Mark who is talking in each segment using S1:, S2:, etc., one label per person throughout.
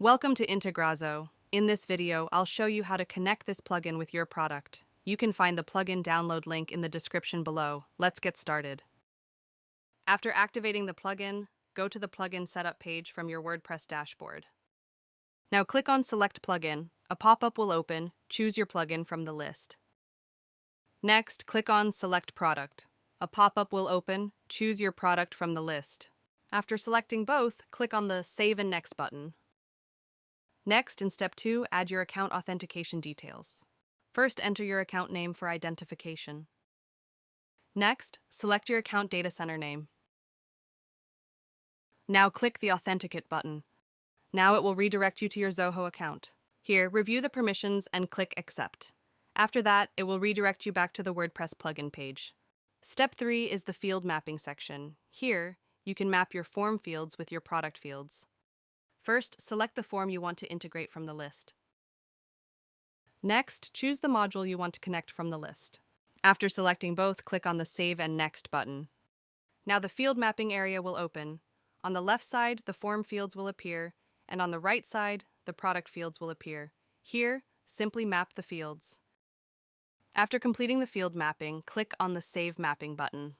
S1: Welcome to Integrazo. In this video, I'll show you how to connect this plugin with your product. You can find the plugin download link in the description below. Let's get started. After activating the plugin, go to the plugin setup page from your WordPress dashboard. Now click on Select Plugin. A pop-up will open. Choose your plugin from the list. Next, click on Select Product. A pop-up will open. Choose your product from the list. After selecting both, click on the Save and Next button. Next, in Step 2, add your account authentication details. First, enter your account name for identification. Next, select your account data center name. Now click the Authenticate button. Now it will redirect you to your Zoho account. Here, review the permissions and click Accept. After that, it will redirect you back to the WordPress plugin page. Step 3 is the field mapping section. Here, you can map your form fields with your product fields. First, select the form you want to integrate from the list. Next, choose the module you want to connect from the list. After selecting both, click on the Save and Next button. Now the field mapping area will open. On the left side, the form fields will appear, and on the right side, the product fields will appear. Here, simply map the fields. After completing the field mapping, click on the Save Mapping button.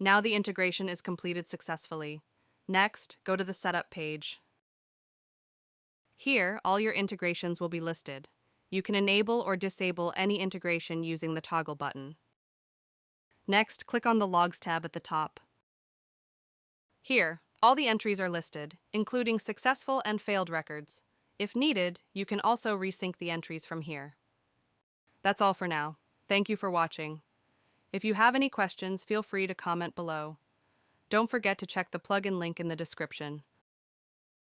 S1: Now the integration is completed successfully. Next, go to the Setup page. Here, all your integrations will be listed. You can enable or disable any integration using the toggle button. Next, click on the Logs tab at the top. Here, all the entries are listed, including successful and failed records. If needed, you can also resync the entries from here. That's all for now. Thank you for watching. If you have any questions, feel free to comment below. Don't forget to check the plugin link in the description.